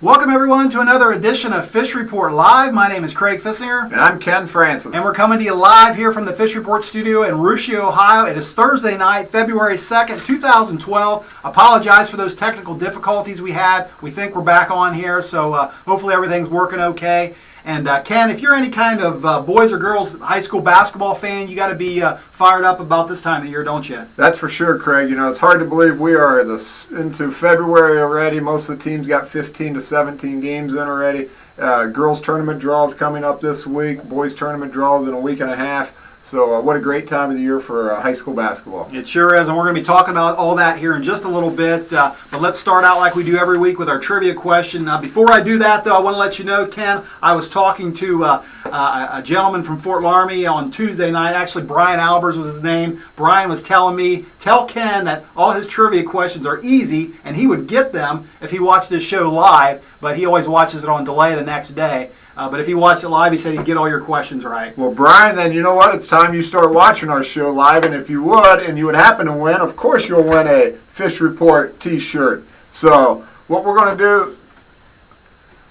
Welcome everyone to another edition of Fish Report Live. My name is Craig Fissinger. And I'm Ken Francis. And we're coming to you live here from the Fish Report studio in Russia, Ohio. It is Thursday night, February 2nd, 2012. Apologize for those technical difficulties we had. We think we're back on here, so hopefully everything's working okay. And Ken, if you're any kind of boys or girls high school basketball fan, you got to be fired up about this time of year, don't you? That's for sure, Craig. You know, it's hard to believe we are into February already. Most of the teams got 15 to 17 games in already. Girls tournament draws coming up this week. Boys tournament draws in a week and a half. So what a great time of the year for high school basketball. It sure is, and we're going to be talking about all that here in just a little bit. But let's start out like we do every week with our trivia question. Before I do that, though, I want to let you know, Ken, I was talking to a gentleman from Fort Laramie on Tuesday night. Actually, Brian Albers was his name. Brian was telling me, tell Ken that all his trivia questions are easy, and he would get them if he watched this show live, but he always watches it on delay the next day. But if he watched it live, he said he'd get all your questions right. Well, Brian, then you know what? It's time you start watching our show live, and if you would, and you would happen to win, of course you'll win a Fish Report t-shirt. So what we're going to do,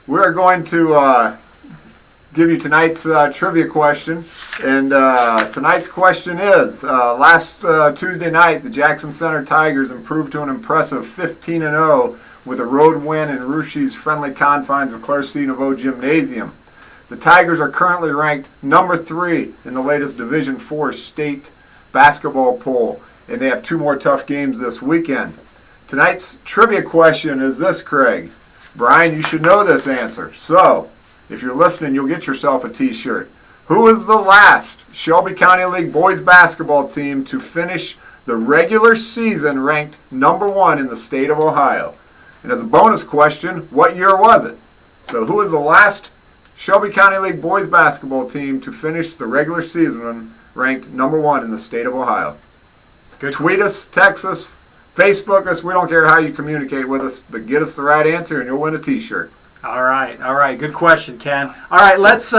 we're going to give you tonight's trivia question. And tonight's question is, last Tuesday night, the Jackson Center Tigers improved to an impressive 15-0 with a road win in Rushi's friendly confines of Clarcy Nouveau Gymnasium. The Tigers are currently ranked number 3 in the latest Division IV state basketball poll, and they have 2 more tough games this weekend. Tonight's trivia question is this, Craig. Brian, you should know this answer. So, if you're listening, you'll get yourself a t-shirt. Who is the last Shelby County League boys basketball team to finish the regular season ranked number 1 in the state of Ohio? And as a bonus question, what year was it? So who is the last Shelby County League boys basketball team to finish the regular season ranked number 1 in the state of Ohio? Good. Tweet us, text us, Facebook us. We don't care how you communicate with us, but get us the right answer and you'll win a t-shirt. All right. Good question, Ken. All right, let's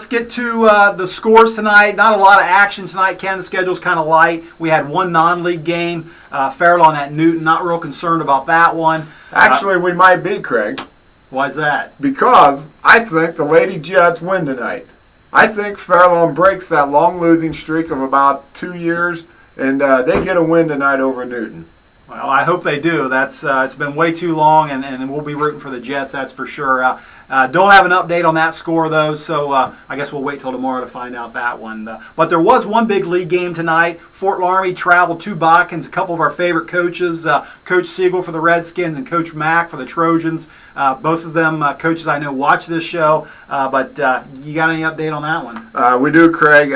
get to the scores tonight. Not a lot of action tonight, Ken. The schedule's kind of light. We had one non-league game, Fairlawn at Newton. Not real concerned about that one. Actually, we might be, Craig. Why's that? Because I think the Lady Jets win tonight. I think Fairlawn breaks that long losing streak of about 2 years, and they get a win tonight over Newton. Well, I hope they do. That's it's been way too long, and we'll be rooting for the Jets, that's for sure. Don't have an update on that score, though, so I guess we'll wait till tomorrow to find out that one. But there was one big league game tonight. Fort Laramie traveled to Botkins. A couple of our favorite coaches, Coach Siegel for the Redskins and Coach Mack for the Trojans. Both of them coaches I know watch this show, but you got any update on that one? We do, Craig.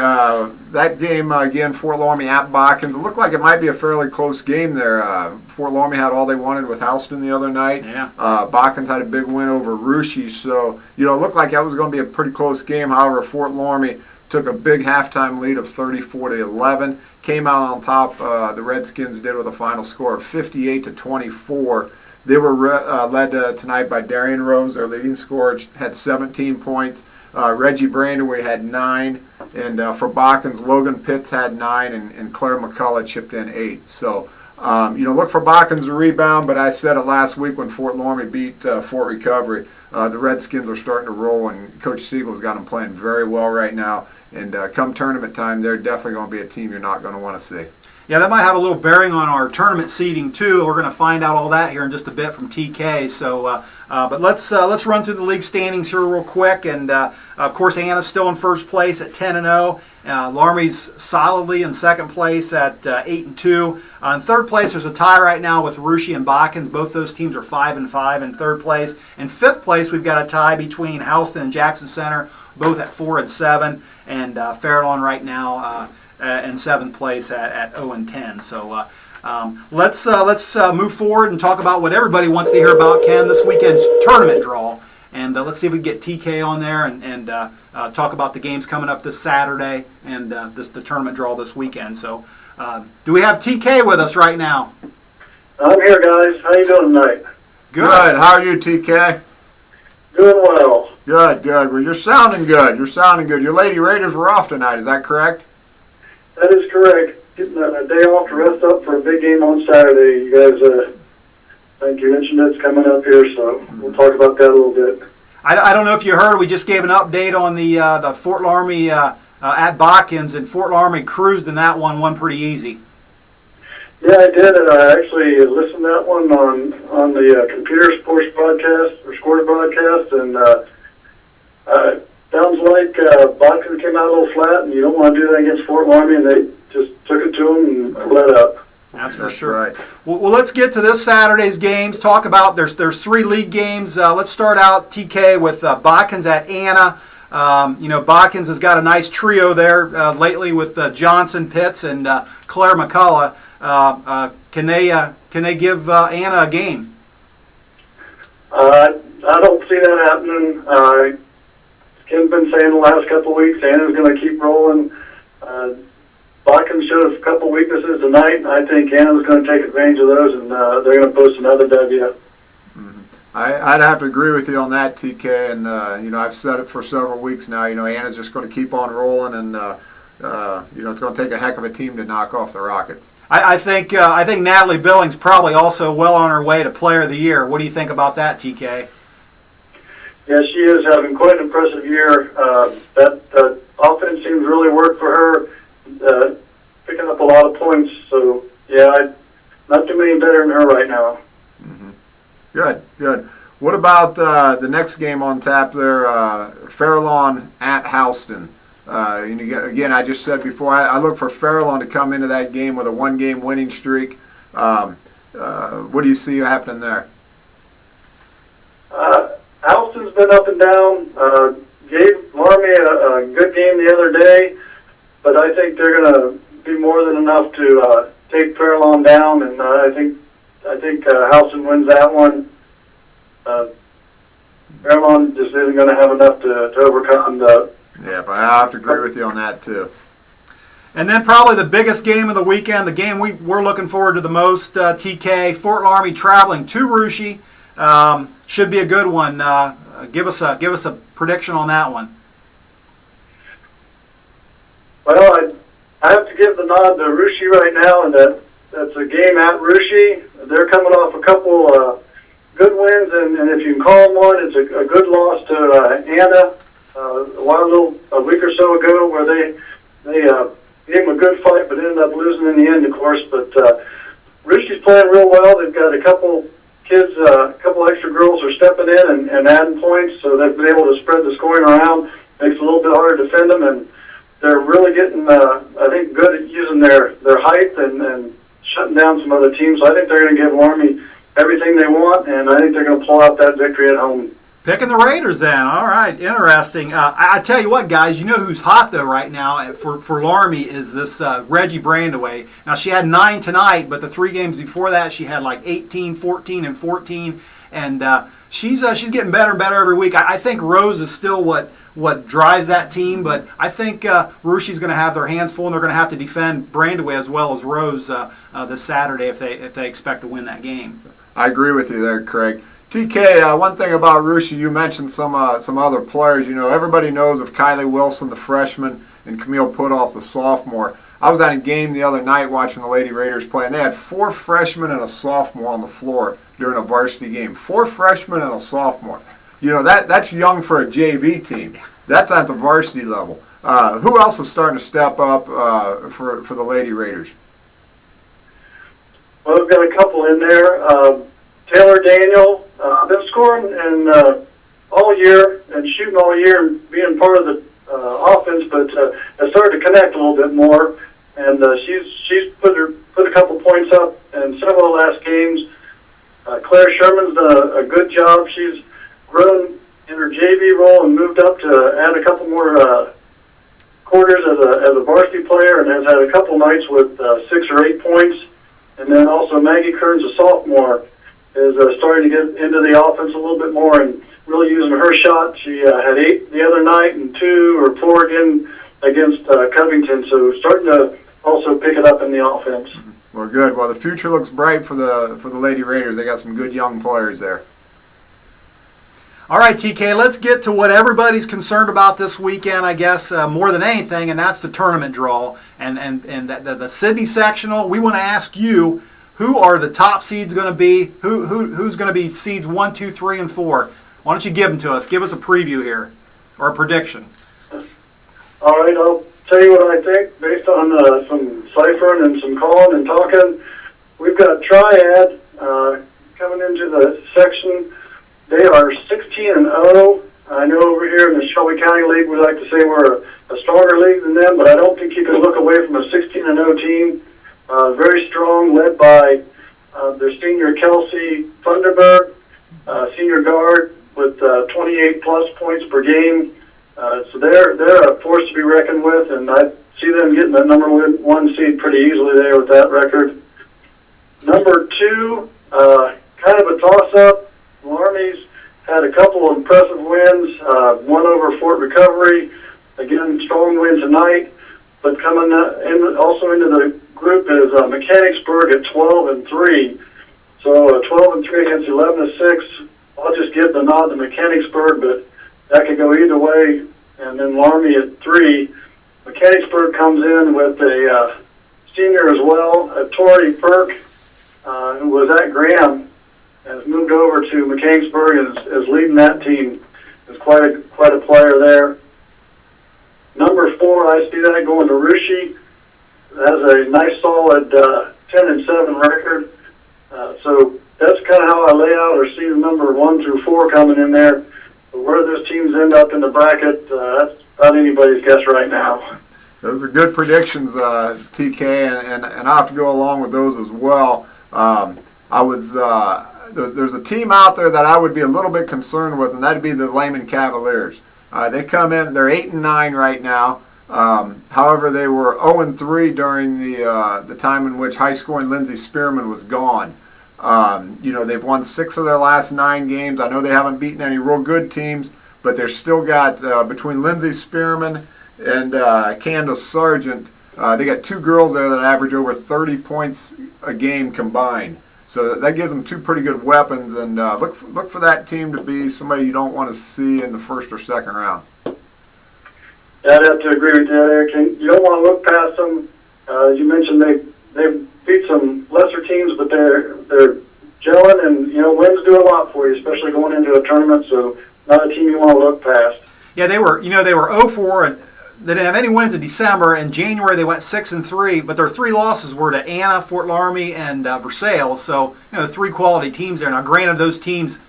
That game, again, Fort Laramie at Botkins. It looked like it might be a fairly close game there. Fort Laramie had all they wanted with Houston the other night. Yeah. Botkins had a big win over Russia. So, it looked like that was going to be a pretty close game. However, Fort Laramie took a big halftime lead of 34-11. Came out on top, the Redskins did, with a final score of 58-24. They were led tonight by Darian Rose, their leading scorer, had 17 points. Reggie Brandaway had 9. And for Botkins, Logan Pitts had 9, and Claire McCullough chipped in 8. So, look for Botkins to rebound, but I said it last week when Fort Laramie beat Fort Recovery. The Redskins are starting to roll, and Coach Siegel's got them playing very well right now. And come tournament time, they're definitely going to be a team you're not going to want to see. Yeah, that might have a little bearing on our tournament seeding too. We're going to find out all that here in just a bit from TK. So, but let's run through the league standings here real quick. And of course, Anna's still in first place at 10-0. Laramie's solidly in second place at 8-2. In third place, there's a tie right now with Russia and Botkins. Both those teams are 5-5 in third place. In fifth place, we've got a tie between Houston and Jackson Center, both at 4-7, and Fairlawn right now in seventh place at 0-10. So let's move forward and talk about what everybody wants to hear about, Ken, this weekend's tournament draw. And let's see if we can get TK on there and talk about the games coming up this Saturday and the tournament draw this weekend. So do we have TK with us right now? I'm here, guys. How you doing tonight? Good. How are you, TK? Doing well. Good. Well, you're sounding good. Your Lady Raiders were off tonight. Is that correct? That is correct. Getting a day off to rest up for a big game on Saturday. You guys Thank you. Internet's coming up here, so we'll talk about that a little bit. I don't know if you heard, we just gave an update on the Fort Laramie at Botkins, and Fort Laramie cruised in that one, won pretty easy. Yeah, I did, and I actually listened to that one on the computer sports broadcast or scores broadcast, and sounds like Botkins came out a little flat, and you don't want to do that against Fort Laramie, and they just took it to them and let up. That's for That's sure. right. Well, let's get to this Saturday's games. Talk about there's 3 league games. Let's start out, TK, with Botkins at Anna. Botkins has got a nice trio there lately with Johnson, Pitts, and Claire McCullough. Can they give Anna a game? I don't see that happening. Ken's been saying the last couple of weeks Anna's going to keep rolling. Botkins showed a couple weaknesses tonight, and I think Anna's going to take advantage of those, and they're going to post another W. I'd have to agree with you on that, TK, and I've said it for several weeks now. Anna's just going to keep on rolling, and it's going to take a heck of a team to knock off the Rockets. I think Natalie Billings probably also well on her way to Player of the Year. What do you think about that, TK? Yeah, she is having quite an impressive year. That offense seems to really work for her, picking up a lot of points. So, yeah, not too many better than her right now. Good. What about the next game on tap there, Fairlawn at Houston? Again, I just said before, I look for Fairlawn to come into that game with a 1-game winning streak. What do you see happening there? Houston's been up and down. Gave Laramie a good game the other day, but I think they're going to be more than enough to take Fairlawn down, and I think Houston wins that one. Fairlawn just isn't going to have enough to overcome the. Yeah, but I have to agree with you on that too. And then probably the biggest game of the weekend, the game we're looking forward to the most, TK, Fort Laramie traveling to Russia. Should be a good one. Give us a prediction on that one. Well, I have to give the nod to Russia right now, and that's a game at Russia. They're coming off a couple good wins, and if you can call them one, it's a good loss to Anna a week or so ago, where they gave them a good fight, but ended up losing in the end, of course. But Russia's playing real well. They've got a couple kids, a couple extra girls are stepping in and adding points, so they've been able to spread the scoring around. Makes it a little bit harder to defend them, and they're really getting, I think, good at using their height and shutting down some other teams. So I think they're going to give Laramie everything they want, and I think they're going to pull out that victory at home. Picking the Raiders then. All right, interesting. I tell you what, guys, you know who's hot, though, right now for Laramie is this Reggie Brandaway. Now, she had 9 tonight, but the 3 games before that, she had like 18, 14, and 14. And she's getting better and better every week. I think Rose is still what drives that team, but I think Russia's going to have their hands full, and they're going to have to defend Brandaway as well as Rose this Saturday if they expect to win that game. I agree with you there, Craig. TK, one thing about Russia, you mentioned some other players. Everybody knows of Kylie Wilson, the freshman, and Camille Putoff, the sophomore. I was at a game the other night watching the Lady Raiders play, and they had 4 freshmen and a sophomore on the floor during a varsity game. 4 freshmen and a sophomore. That's young for a JV team. That's at the varsity level. Who else is starting to step up for the Lady Raiders? Well, we've got a couple in there. Taylor Daniel, been scoring and all year and shooting all year and being part of the offense, but has started to connect a little bit more. And she's put a couple points up in several last games. Claire Sherman's done a good job. She's grown in her JV role and moved up to add a couple more quarters as a varsity player, and has had a couple nights with 6 or 8 points. And then also Maggie Kearns, a sophomore, is starting to get into the offense a little bit more and really using her shot. She had 8 the other night and 2 or 4 again against Covington, so starting to also pick it up in the offense. Well, good. Well, the future looks bright for the Lady Raiders. They got some good young players there. All right, TK, let's get to what everybody's concerned about this weekend, I guess, more than anything, and that's the tournament draw. And the Sydney sectional, we want to ask you, who are the top seeds going to be? Who's going to be seeds 1, 2, 3, and 4? Why don't you give them to us? Give us a preview here, or a prediction. All right, I'll tell you what I think based on some ciphering and some calling and talking. We've got Triad coming into the section. They are 16-0. I know over here in the Shelby County League, we like to say we're a stronger league than them, but I don't think you can look away from a 16-0 team. Very strong, led by their senior Kelsey Thunderberg, senior guard with 28-plus points per game. So they're a force to be reckoned with, and I see them getting the number 1 seed pretty easily there with that record. Number 2, kind of a toss-up. Army's had a couple of impressive wins, one over Fort Recovery. Again, strong win tonight, but coming also into the group is Mechanicsburg at 12-3. So 12-3 against 11-6. I'll just give the nod to Mechanicsburg, but that could go either way. And then Laramie at 3. Mechanicsburg comes in with a senior as well, Tori Perk, who was at Graham, has moved over to Mechanicsburg and is leading that team. Is quite a player there. Number 4, I see that going to Rushi. Has a nice solid 10-7 record. So that's kind of how I lay out or see the number 1 through 4 coming in there. But where those teams end up in the bracket, that's not anybody's guess right now. Those are good predictions, TK, and I have to go along with those as well. There's a team out there that I would be a little bit concerned with, and that'd be the Lehman Cavaliers. They come in, they're 8-9 right now. However, they were 0-3 during the time in which high-scoring Lindsey Spearman was gone. They've won 6 of their last 9 games. I know they haven't beaten any real good teams, but they're still got, between Lindsey Spearman and Candace Sargent, they got 2 girls there that average over 30 points a game combined. So that gives them 2 pretty good weapons, and look for that team to be somebody you don't want to see in the first or second round. Yeah, I'd have to agree with you there, Ken. You don't want to look past them. You mentioned they beat some lesser teams, but they're gelling, and wins do a lot for you, especially going into a tournament. So not a team you want to look past. Yeah, they were 0-4 and they didn't have any wins in December. In January, they went 6-3, but their 3 losses were to Anna, Fort Laramie, and Versailles. So, the 3 quality teams there. Now, granted, those teams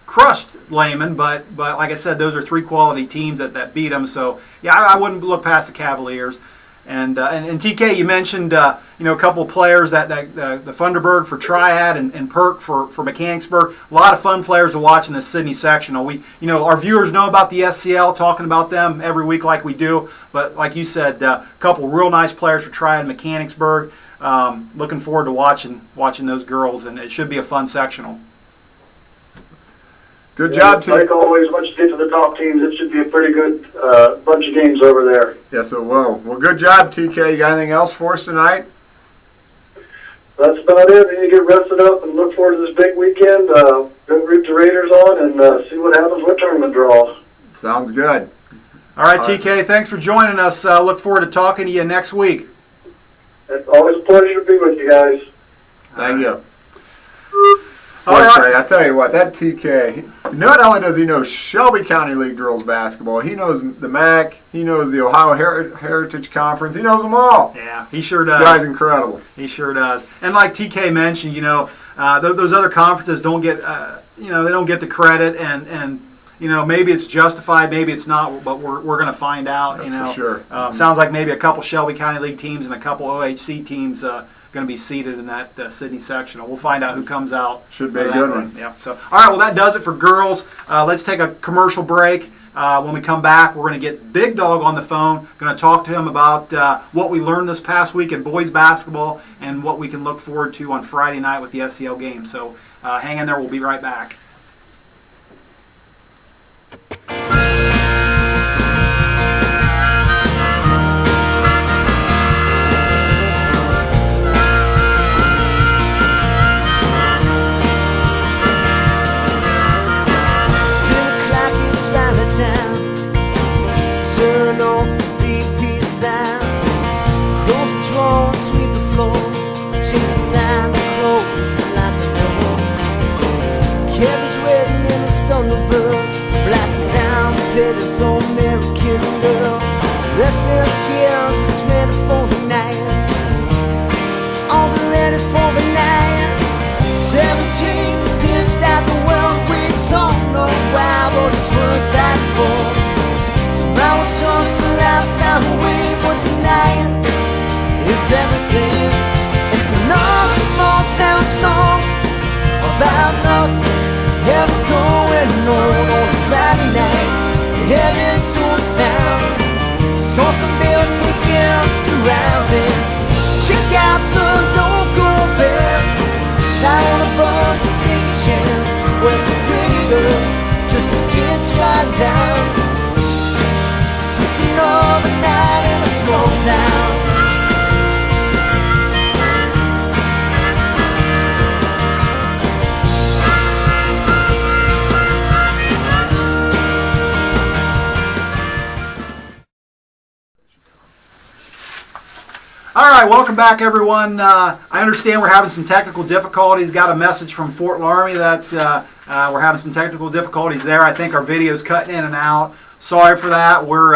crushed Lehman, but like I said, those are 3 quality teams that beat them. So, yeah, I wouldn't look past the Cavaliers. And TK, you mentioned a couple of players that the Thunderberg for Triad and Perk for Mechanicsburg. A lot of fun players to watch in the Sydney sectional. Our viewers know about the SCL, talking about them every week like we do. But like you said, a couple real nice players for Triad and Mechanicsburg. Looking forward to watching those girls, and it should be a fun sectional. Good job, team. Like always, once you get to the top teams, it should be a pretty good bunch of games over there. Yes, it will. Well, good job, TK. You got anything else for us tonight? That's about it. We need to get rested up and look forward to this big weekend. Go root the Raiders on and see what happens with tournament draw. Sounds good. All right, TK, thanks for joining us. Look forward to talking to you next week. It's always a pleasure to be with you guys. Thank you. All right. Trey, I tell you what, that TK, not only does he know Shelby County League girls basketball, he knows the MAC, he knows the Ohio Heritage Conference, he knows them all. Yeah, he sure does. The guy's incredible. He sure does. And like TK mentioned, those other conferences don't get, they don't get the credit, and maybe it's justified, maybe it's not, but we're going to find out. That's for sure. Sounds like maybe a couple Shelby County League teams and a couple OHC teams going to be seated in that Sydney sectional. We'll find out who comes out. Should be a good one. Yeah. So, all right. Well, that does it for girls. Let's take a commercial break. When we come back, we're going to get Big Dog on the phone. Going to talk to him about what we learned this past week in boys basketball and what we can look forward to on Friday night with the SCL game. So, hang in there. We'll be right back. Turn off the BP sound. Close the drawer, sweep the floor. Change the sound of clothes. restless girls is ready for the night. All the ready for the night. 17, pissed at the world. We don't know why, but it's worth that for. Tomorrow's just a lifetime away, but tonight is everything. It's another small town song about nothing ever going on a Friday night. Heading to a town, score some beers, sneak into rising. Check out the local bands, tie on a bus and take a chance. With the rigor, just to get shot down. Just another night in a small town. All right, welcome back, everyone. I understand we're having some technical difficulties. Got a message from Fort Laramie that we're having some technical difficulties there. I think our video's cutting in and out. Sorry for that. We're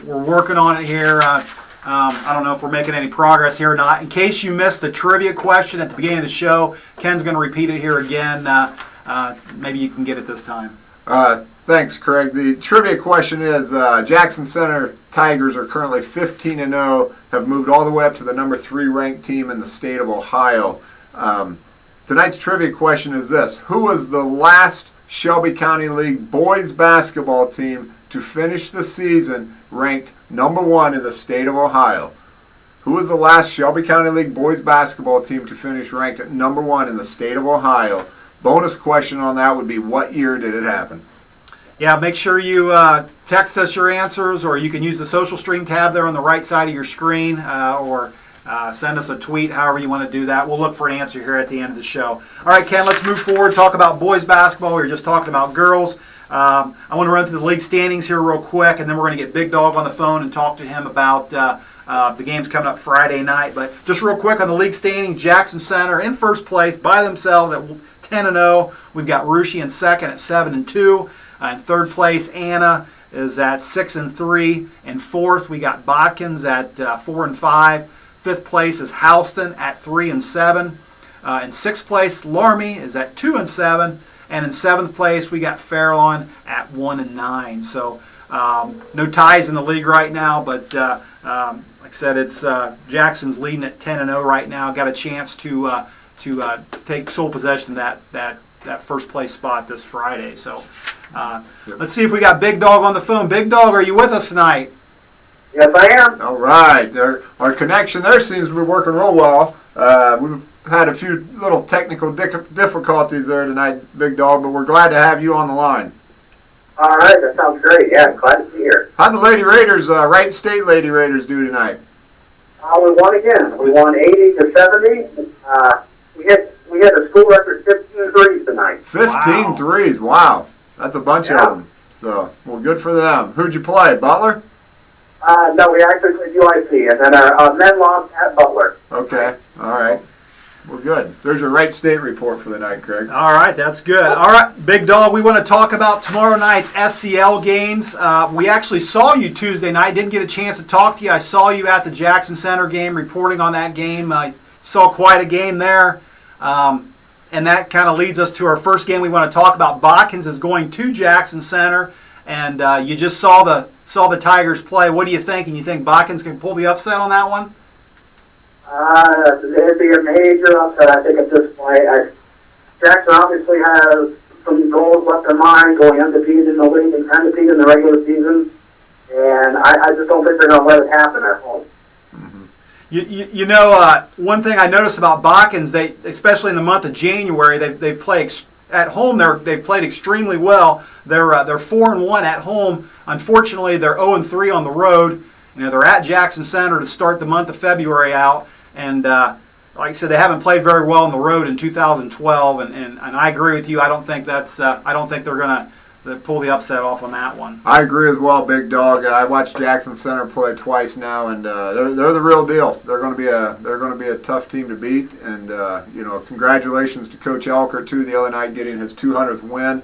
working on it here. I don't know if we're making any progress here or not. In case you missed the trivia question at the beginning of the show, Ken's going to repeat it here again. Maybe you can get it this time. Thanks, Craig. The trivia question is, Jackson Center Tigers are currently 15-0, have moved all the way up to the number 3 ranked team in the state of Ohio. Tonight's trivia question is this: who was the last Shelby County League boys basketball team to finish the season ranked number 1 in the state of Ohio? Who was the last Shelby County League boys basketball team to finish ranked at number 1 in the state of Ohio? Bonus question on that would be, what year did it happen? Yeah, make sure you text us your answers, or you can use the social stream tab there on the right side of your screen, or send us a tweet, however you want to do that. We'll look for an answer here at the end of the show. All right, Ken, let's move forward, talk about boys basketball. We were just talking about girls. I want to run through the league standings here real quick, and then we're going to get Big Dog on the phone and talk to him about the games coming up Friday night. But just real quick on the league standing, Jackson Center in first place by themselves at 10-0. We've got Russia in second at 7-2. In third place, Anna is at 6-3. In fourth, we got Botkins at 4-5. Fifth place is Houston at 3-7. In sixth place, Laramie is at 2-7. And in seventh place, we got Fairlawn at 1-9. So no ties in the league right now, but like I said, it's Jackson's leading at 10-0 right now. Got a chance to take sole possession of that first place spot this Friday. So let's see if we got Big Dog on the phone. Big Dog, are you with us tonight? Yes, I am. All right. Our connection there seems to be working real well. We've had a few little technical difficulties there tonight, Big Dog, but we're glad to have you on the line. All right, that sounds great. Yeah, I'm glad to be here. How'd the Lady Raiders, Wright State Lady Raiders, do tonight? We won again. We won 80-70. We had a school record 15 threes tonight. 15 threes. Wow. That's a bunch of them. So, well, good for them. Who'd you play, Butler? No, we actually played UIC, and then our men lost at Butler. Okay. All right. Well, good. There's your Wright State report for the night, Craig. All right, that's good. All right, Big Dog, we want to talk about tomorrow night's SCL games. We actually saw you Tuesday night. Didn't get a chance to talk to you. I saw you at the Jackson Center game, reporting on that game. I saw quite a game there. And that kind of leads us to our first game we want to talk about. Botkins is going to Jackson Center, and you just saw the Tigers play. What do you think? And you think Botkins can pull the upset on that one? It'd be a major upset, I think, at this point. Jackson obviously has some goals left in mind, going undefeated in the league and undefeated in the regular season, and I just don't think they're going to let it happen at home. You know, one thing I noticed about Botkins, they, especially in the month of January, they play at home. They played extremely well. They're 4-1 at home. Unfortunately, they're 0-3 on the road. You know, they're at Jackson Center to start the month of February out, and like I said, they haven't played very well on the road in 2012. And I agree with you. I don't think they're going to pull the upset off on that one. I agree as well, Big Dog. I watched Jackson Center play twice now, and they're the real deal. They're going to be a tough team to beat, and you know, congratulations to Coach Elker too the other night, getting his 200th win,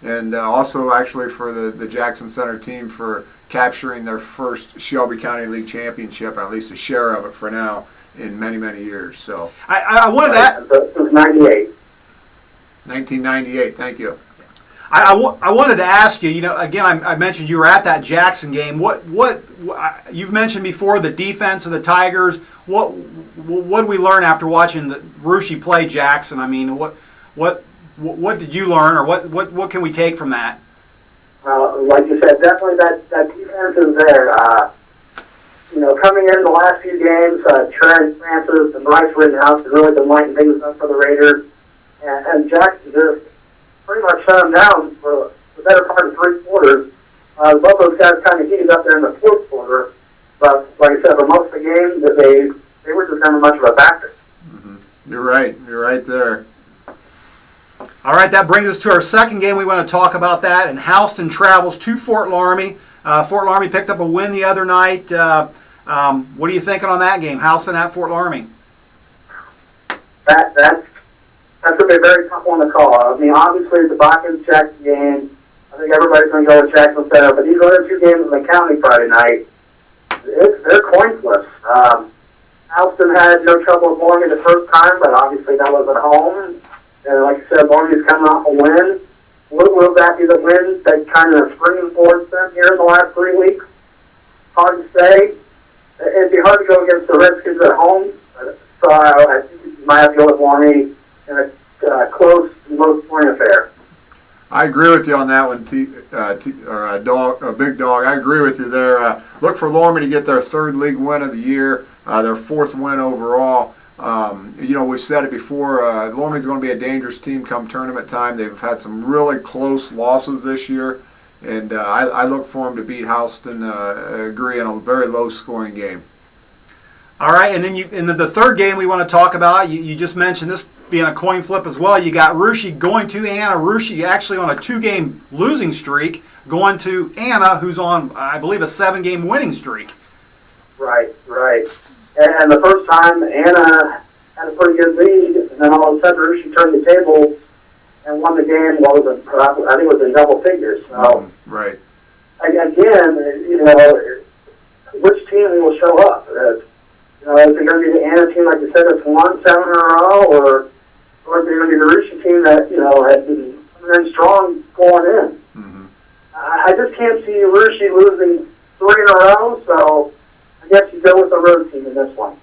and also actually for the Jackson Center team for capturing their first Shelby County League championship, or at least a share of it for now, in many, many years. So I wanted to. Since '98. 1998. Thank you. I wanted to ask you. You know, again, I mentioned you were at that Jackson game. What you've mentioned before the defense of the Tigers. What did we learn after watching Russia play Jackson? I mean, what did you learn, or what can we take from that? Like you said, definitely that defense is there. You know, coming in the last few games, Trent Francis and Bryce Rittenhouse have really been lighting things up for the Raiders, and Jackson just pretty much shut them down for the better part of 3 quarters. Both those guys kind of heated up there in the 4th quarter, but like I said, for most of the game, that they were just never much of a factor. Mm-hmm. You're right. You're right there. All right, that brings us to our second game. We want to talk about that. And Houston travels to Fort Laramie. Fort Laramie picked up a win the other night. What are you thinking on that game, Houston at Fort Laramie? That's going to be a very tough one to call. I mean, obviously, the Bakken-Jackson game, I think everybody's going to go with Jackson Center, but these other 2 games in the county Friday night, they're coin flips. Houston had no trouble with Laramie the first time, but obviously that was at home. And like I said, Laramie's coming off a win. Will that be the win that kind of springing forward them here in the last 3 weeks? Hard to say. It'd be hard to go against the Redskins at home. So I think you might have to go with Laramie in a close, low-scoring affair. I agree with you on that one, Big Dog. I agree with you there. Look for Laramie to get their 3rd league win of the year, their 4th win overall. You know, we've said it before, Laramie's going to be a dangerous team come tournament time. They've had some really close losses this year, and I look for them to beat Houston, agree, in a very low-scoring game. All right, and then in the third game we want to talk about, you just mentioned this being a coin flip as well. You got Russia going to Anna. Russia actually on a 2-game losing streak, going to Anna, who's on, I believe, a 7-game winning streak. Right. And the first time, Anna had a pretty good lead, and then all of a sudden, Russia turned the table and won the game. I think it was in double figures. So, Right. Again, you know, which team will show up? You know, is it going to be the Anna team, like you said, that's won 7 in a row, or is it going to be the Russia team that, you know, had been coming in strong going in? Mm-hmm. I just can't see Russia losing 3 in a row, so I guess you go with the road team in this one.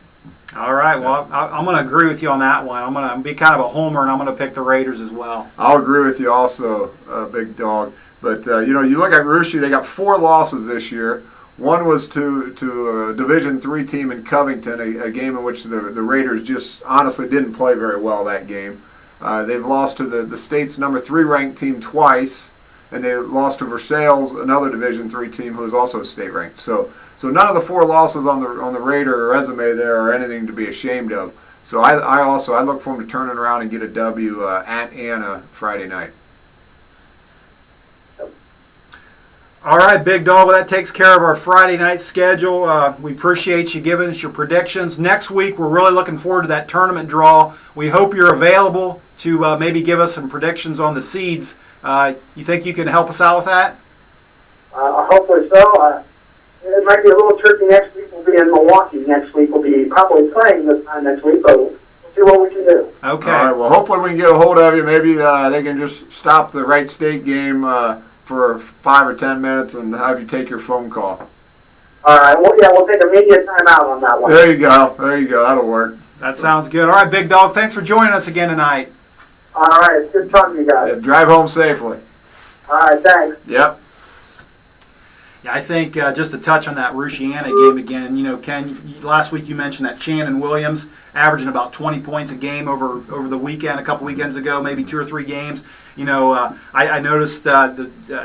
All right, well, I'm going to agree with you on that one. I'm going to be kind of a homer, and I'm going to pick the Raiders as well. I'll agree with you also, Big Dog. But, you know, you look at Russia, they got 4 losses this year. One was to a Division III team in Covington, a game in which the Raiders just honestly didn't play very well that game. They've lost to the state's number 3 ranked team twice, and they lost to Versailles, another Division III team who is also state ranked. So none of the 4 losses on the Raider resume there are anything to be ashamed of. So I look for them to turn it around and get a W at Anna Friday night. All right, Big Dog, well, that takes care of our Friday night schedule. We appreciate you giving us your predictions. Next week, we're really looking forward to that tournament draw. We hope you're available to maybe give us some predictions on the seeds. You think you can help us out with that? Hopefully so. It might be a little tricky next week. We'll be in Milwaukee next week. We'll be probably playing this time next week, but we'll see what we can do. Okay. All right, well, hopefully we can get a hold of you. Maybe they can just stop the Wright State game for 5 or 10 minutes and have you take your phone call. All right. Well, yeah, we'll take immediate time out on that one. There you go. That'll work. That sounds good. All right, Big Dog, thanks for joining us again tonight. All right. It's good talking to you guys. Yeah, drive home safely. All right. Thanks. Yep. Yeah, I think just to touch on that Rushiana game again, you know, Ken, last week you mentioned that Shannon Williams averaging about 20 points a game over the weekend, a couple weekends ago, maybe 2 or 3 games. You know, I noticed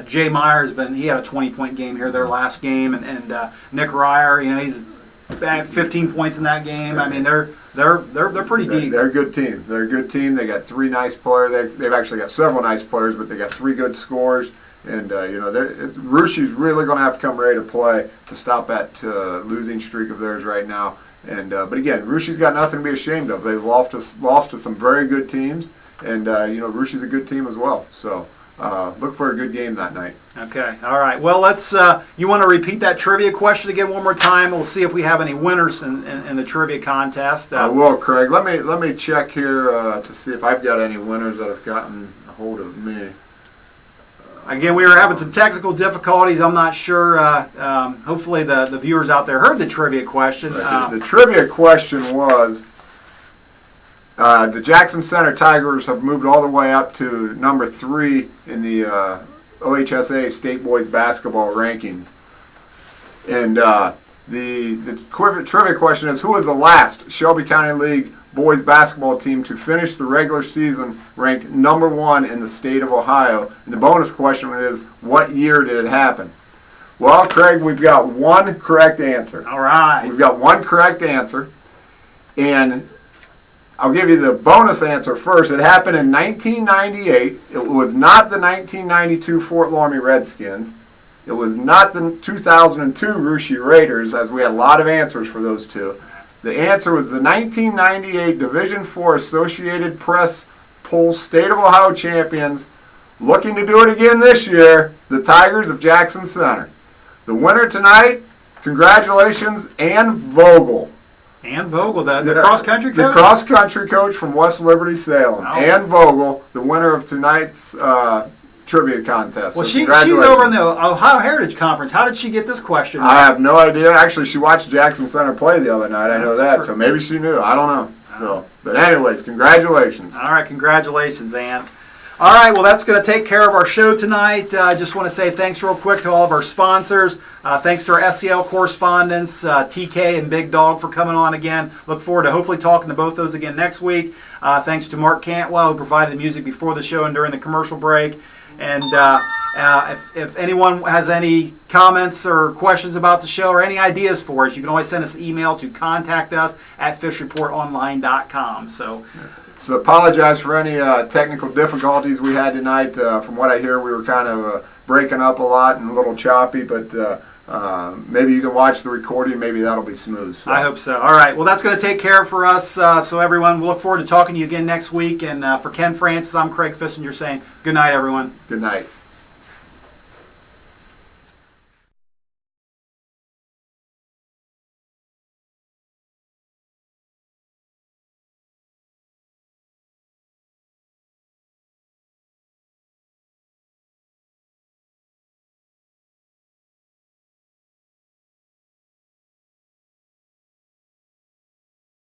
Jay Myers, he had a 20-point game here their last game, and Nick Ryer, you know, he's 15 points in that game. I mean, they're pretty deep. They're a good team. They're a good team. They got 3 nice players. They've actually got several nice players, but they got 3 good scorers. And, you know, Rushia's really going to have to come ready to play to stop that losing streak of theirs right now. And but again, Rushia's got nothing to be ashamed of. They've lost to some very good teams, and you know, Rushia's a good team as well. So look for a good game that night. Okay, all right. Well, let's. You want to repeat that trivia question again one more time? We'll see if we have any winners in the trivia contest. I will, Craig. Let me check here to see if I've got any winners that have gotten a hold of me. Again, we were having some technical difficulties. I'm not sure. Hopefully, the viewers out there heard the trivia question. The trivia question was, the Jackson Center Tigers have moved all the way up to number 3 in the OHSA State Boys Basketball rankings. And the trivia question is, who was the last Shelby County League boys basketball team to finish the regular season ranked number 1 in the state of Ohio? And the bonus question is, what year did it happen? Well, Craig, we've got one correct answer. All right. We've got one correct answer. And I'll give you the bonus answer first. It happened in 1998. It was not the 1992 Fort Laramie Redskins. It was not the 2002 Russia Raiders, as we had a lot of answers for those two. The answer was the 1998 Division IV Associated Press Poll State of Ohio champions, looking to do it again this year, the Tigers of Jackson Center. The winner tonight, congratulations, Ann Vogel. Ann Vogel, the cross-country coach? The cross-country coach from West Liberty, Salem. Oh. Ann Vogel, the winner of tonight's trivia contest. Well, So she's congratulations. over in the Ohio Heritage Conference. How did she get this question? I have no idea. Actually, she watched Jackson Center play the other night. I know That's that. true. So maybe she knew. I don't know. So, but anyways, congratulations. All right, congratulations, Ann. All right, well, that's going to take care of our show tonight. I just want to say thanks real quick to all of our sponsors. Thanks to our SCL correspondents, TK and Big Dog, for coming on again. Look forward to hopefully talking to both those again next week. Thanks to Mark Cantwell, who provided the music before the show and during the commercial break. And if anyone has any comments or questions about the show or any ideas for us, you can always send us an email to contact us at fishreportonline.com. So apologize for any technical difficulties we had tonight. From what I hear, we were kind of breaking up a lot and a little choppy, but maybe you can watch the recording. Maybe that'll be smooth. So. I hope so. All right. Well, that's going to take care for us. So everyone, we'll look forward to talking to you again next week. And for Ken Francis, I'm Craig Fissinger saying good night, everyone. Good night.